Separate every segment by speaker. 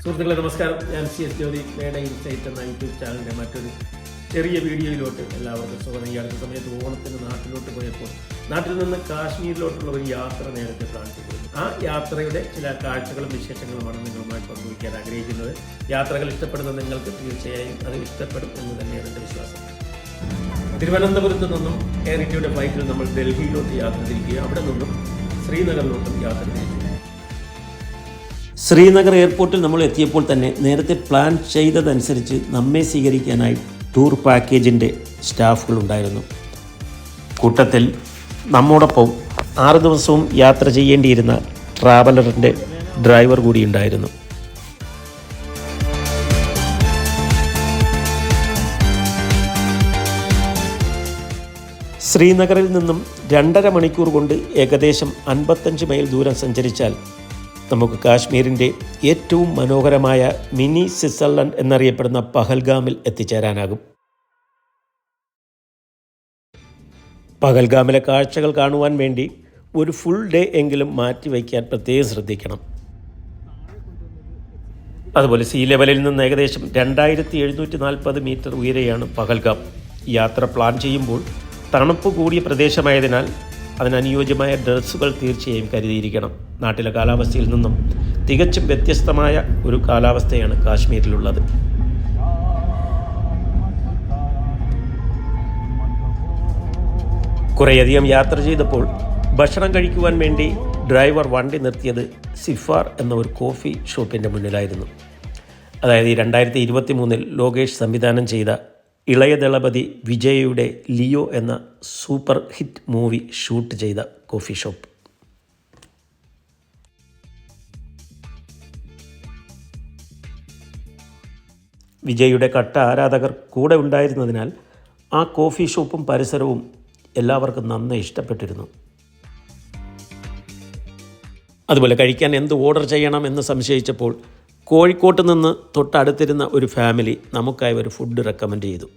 Speaker 1: സുഹൃത്തുക്കളെ നമസ്കാരം. ഞാൻ CS ജ്യോതി മേഡ ഇൻസൈറ്റ് എന്ന യൂട്യൂബ് ചാനലിൻ്റെ മറ്റൊരു ചെറിയ വീഡിയോയിലോട്ട് എല്ലാവർക്കും സ്വാഗതം. ഈ അടുത്ത സമയത്ത് ഓണത്തിന് നാട്ടിലോട്ട് പോയപ്പോൾ നാട്ടിൽ നിന്ന് കാശ്മീരിലോട്ടുള്ള ഒരു യാത്ര നേരത്തെ പ്ലാൻ ചെയ്തിരുന്നു. ആ യാത്രയുടെ ചില കാഴ്ചകളും വിശേഷങ്ങളുമാണ് നിങ്ങളുമായി പങ്കുവയ്ക്കാൻ ആഗ്രഹിക്കുന്നത്. യാത്രകൾ ഇഷ്ടപ്പെടുന്ന നിങ്ങൾക്ക് തീർച്ചയായും അത് ഇഷ്ടപ്പെടും എന്ന് തന്നെയാണ് എൻ്റെ വിശ്വാസം. തിരുവനന്തപുരത്ത് നിന്നും എയർ ഇന്ത്യയുടെ ഫ്ലൈറ്റിൽ നമ്മൾ ഡൽഹിയിലോട്ട് യാത്ര തിരിക്കുക. അവിടെ നിന്നും ശ്രീനഗറിലോട്ടും യാത്ര തിരിച്ചു. ശ്രീനഗർ എയർപോർട്ടിൽ നമ്മൾ എത്തിയപ്പോൾ തന്നെ നേരത്തെ പ്ലാൻ ചെയ്തതനുസരിച്ച് നമ്മെ സ്വീകരിക്കാനായി ടൂർ പാക്കേജിൻ്റെ സ്റ്റാഫുകളുണ്ടായിരുന്നു. കൂട്ടത്തിൽ നമ്മോടൊപ്പം 6 ദിവസവും യാത്ര ചെയ്യേണ്ടിയിരുന്ന ട്രാവലറിൻ്റെ ഡ്രൈവർ കൂടി ഉണ്ടായിരുന്നു. ശ്രീനഗറിൽ നിന്നും 2.5 മണിക്കൂർ കൊണ്ട് ഏകദേശം 55 മൈൽ ദൂരം സഞ്ചരിച്ചാൽ നമുക്ക് കാശ്മീരിൻ്റെ ഏറ്റവും മനോഹരമായ മിനി സ്വിറ്റ്സർലൻഡ് എന്നറിയപ്പെടുന്ന പഹൽഗാമിൽ എത്തിച്ചേരാനാകും. പഹൽഗാമിലെ കാഴ്ചകൾ കാണുവാൻ വേണ്ടി ഒരു ഫുൾ ഡേ എങ്കിലും മാറ്റിവയ്ക്കാൻ പ്രത്യേകം ശ്രദ്ധിക്കണം. അതുപോലെ സീ ലെവലിൽ നിന്ന് ഏകദേശം 2740 മീറ്റർ ഉയരെയാണ് പഹൽഗാം. യാത്ര പ്ലാൻ ചെയ്യുമ്പോൾ തണുപ്പ് കൂടിയ പ്രദേശമായതിനാൽ അതിനനുയോജ്യമായ ഡ്രസ്സുകൾ തീർച്ചയായും കരുതിയിരിക്കണം. നാട്ടിലെ കാലാവസ്ഥയിൽ നിന്നും തികച്ചും വ്യത്യസ്തമായ ഒരു കാലാവസ്ഥയാണ് കാശ്മീരിലുള്ളത്. കുറേയധികം യാത്ര ചെയ്തപ്പോൾ ഭക്ഷണം കഴിക്കുവാൻ വേണ്ടി ഡ്രൈവർ വണ്ടി നിർത്തിയത് സിഫാർ എന്ന ഒരു കോഫി ഷോപ്പിൻ്റെ മുന്നിലായിരുന്നു. അതായത് 2023 ലോകേഷ് സംവിധാനം ചെയ്ത ഇളയ ദളപതി വിജയയുടെ ലിയോ എന്ന സൂപ്പർ ഹിറ്റ് മൂവി ഷൂട്ട് ചെയ്ത കോഫി ഷോപ്പ്. വിജയുടെ കട്ട ആരാധകർ കൂടെ ഉണ്ടായിരുന്നതിനാൽ ആ കോഫി ഷോപ്പും പരിസരവും എല്ലാവർക്കും നന്നായി ഇഷ്ടപ്പെട്ടിരുന്നു. അതുപോലെ കഴിക്കാൻ എന്ത് ഓർഡർ ചെയ്യണം എന്ന് സംശയിച്ചപ്പോൾ കോഴിക്കോട്ട് നിന്ന് തൊട്ടടുത്തിരുന്ന ഒരു ഫാമിലി നമുക്കായി ഒരു ഫുഡ് റെക്കമെൻഡ് ചെയ്തു.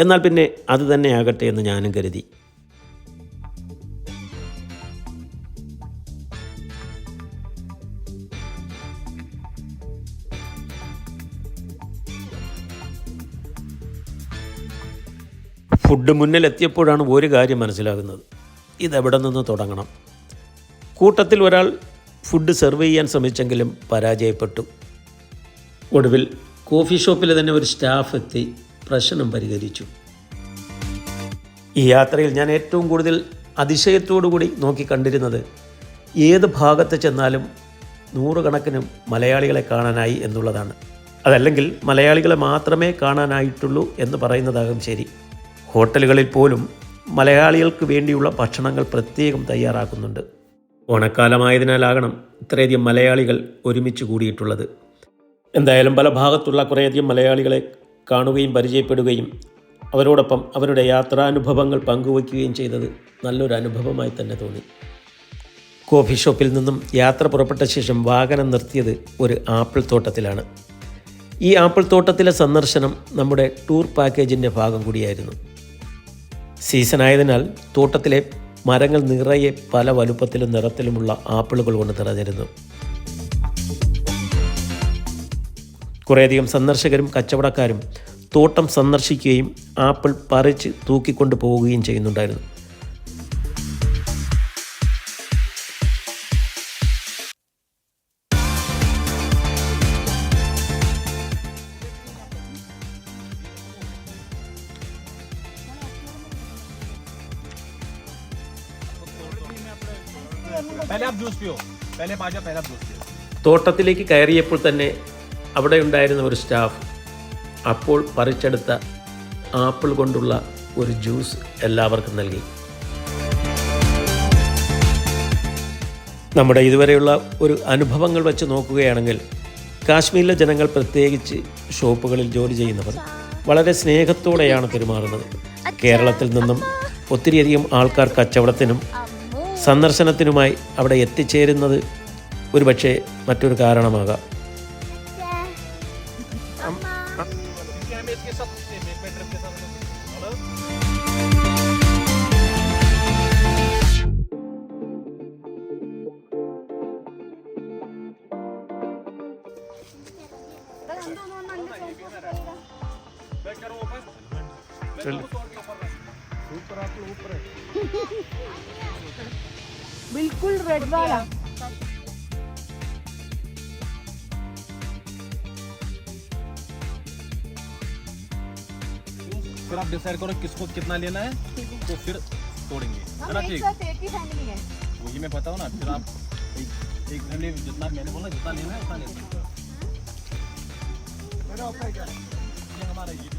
Speaker 1: എന്നാൽ പിന്നെ അത് തന്നെ ആകട്ടെ എന്ന് ഞാനും കരുതി. ഫുഡ് മുന്നിലെത്തിയപ്പോഴാണ് ഒരു കാര്യം മനസ്സിലാകുന്നത്. ഇതെവിടെ നിന്ന് തുടങ്ങണം. കൂട്ടത്തിൽ ഒരാൾ ഫുഡ് സെർവ് ചെയ്യാൻ ശ്രമിച്ചെങ്കിലും പരാജയപ്പെട്ടു. ഒടുവിൽ കോഫി ഷോപ്പിലെ തന്നെ ഒരു സ്റ്റാഫ് എത്തി പ്രശ്നം പരിഹരിച്ചു. ഈ യാത്രയിൽ ഞാൻ ഏറ്റവും കൂടുതൽ അതിശയത്തോടുകൂടി നോക്കിക്കണ്ടിരുന്നത് ഏത് ഭാഗത്ത് ചെന്നാലും 100 കണക്കിന് മലയാളികളെ കാണാനായി എന്നുള്ളതാണ്. അതല്ലെങ്കിൽ മലയാളികളെ മാത്രമേ കാണാനായിട്ടുള്ളൂ എന്ന് പറയുന്നതാകും ശരി. ഹോട്ടലുകളിൽ പോലും മലയാളികൾക്ക് വേണ്ടിയുള്ള ഭക്ഷണങ്ങൾ പ്രത്യേകം തയ്യാറാക്കുന്നുണ്ട്. ഓണക്കാലമായതിനാലാകണം ഇത്രയധികം മലയാളികൾ ഒരുമിച്ച് കൂടിയിട്ടുള്ളത്. എന്തായാലും പല ഭാഗത്തുള്ള കുറേയധികം മലയാളികളെ കാണുകയും പരിചയപ്പെടുകയും അവരോടൊപ്പം അവരുടെ യാത്രാനുഭവങ്ങൾ പങ്കുവയ്ക്കുകയും ചെയ്തത് നല്ലൊരു അനുഭവമായി തന്നെ തോന്നി. കോഫി ഷോപ്പിൽ നിന്നും യാത്ര പുറപ്പെട്ട ശേഷം വാഹനം നിർത്തിയത് ഒരു ആപ്പിൾ തോട്ടത്തിലാണ്. ഈ ആപ്പിൾ തോട്ടത്തിലെ സന്ദർശനം നമ്മുടെ ടൂർ പാക്കേജിൻ്റെ ഭാഗം കൂടിയായിരുന്നു. സീസണായതിനാൽ തോട്ടത്തിലെ മരങ്ങൾ നിറയെ പല വലുപ്പത്തിലും നിറത്തിലുമുള്ള ആപ്പിളുകൾ കൊണ്ട് നിറഞ്ഞിരുന്നു. കുറേയധികം സന്ദർശകരും കച്ചവടക്കാരും തോട്ടം സന്ദർശിക്കുകയും ആപ്പിൾ പറിച്ച് തൂക്കിക്കൊണ്ട് പോവുകയും ചെയ്യുന്നുണ്ടായിരുന്നു. തോട്ടത്തിലേക്ക് കയറിയപ്പോൾ തന്നെ അവിടെ ഉണ്ടായിരുന്ന ഒരു സ്റ്റാഫ് അപ്പോൾ പറിച്ചെടുത്ത ആപ്പിൾ കൊണ്ടുള്ള ഒരു ജ്യൂസ് എല്ലാവർക്കും നൽകി. നമ്മുടെ ഇതുവരെയുള്ള ഒരു അനുഭവങ്ങൾ വെച്ച് നോക്കുകയാണെങ്കിൽ കാശ്മീരിലെ ജനങ്ങൾ, പ്രത്യേകിച്ച് ഷോപ്പുകളിൽ ജോലി ചെയ്യുന്നവർ, വളരെ സ്നേഹത്തോടെയാണ് പെരുമാറുന്നത്. കേരളത്തിൽ നിന്നും ഒത്തിരിയധികം ആൾക്കാർ കച്ചവടത്തിനും സന്ദർശനത്തിനുമായി അവിടെ എത്തിച്ചേരുന്നത് ഒരുപക്ഷെ മറ്റൊരു കാരണമാകാം.
Speaker 2: बिल्कुल रेड वाला।
Speaker 3: फिर आप डिसाइड करो किसको कितना लेना है, तो फिर तोड़ेंगे, है ना? ठीक,
Speaker 2: फैमिली है,
Speaker 3: वही मैं बताऊँ ना। फिर आप एक फैमिली जितना मैंने बोला जितना लेना है उतना ले सकते हो। ये हमारा ये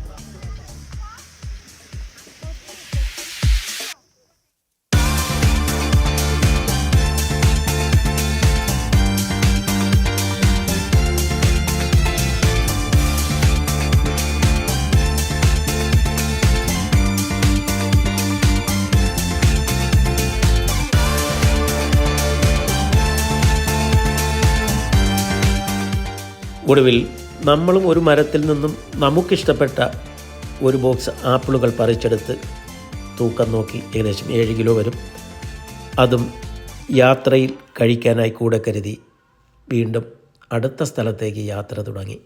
Speaker 1: ഒടുവിൽ നമ്മളും ഒരു മരത്തിൽ നിന്നും നമുക്കിഷ്ടപ്പെട്ട ഒരു ബോക്സ് ആപ്പിളുകൾ പറിച്ചെടുത്ത് തൂക്കം നോക്കി ഏകദേശം 7 കിലോ വരും. അതും യാത്രയിൽ കഴിക്കാനായി കൂടെ കരുതി വീണ്ടും അടുത്ത സ്ഥലത്തേക്ക് യാത്ര തുടങ്ങി.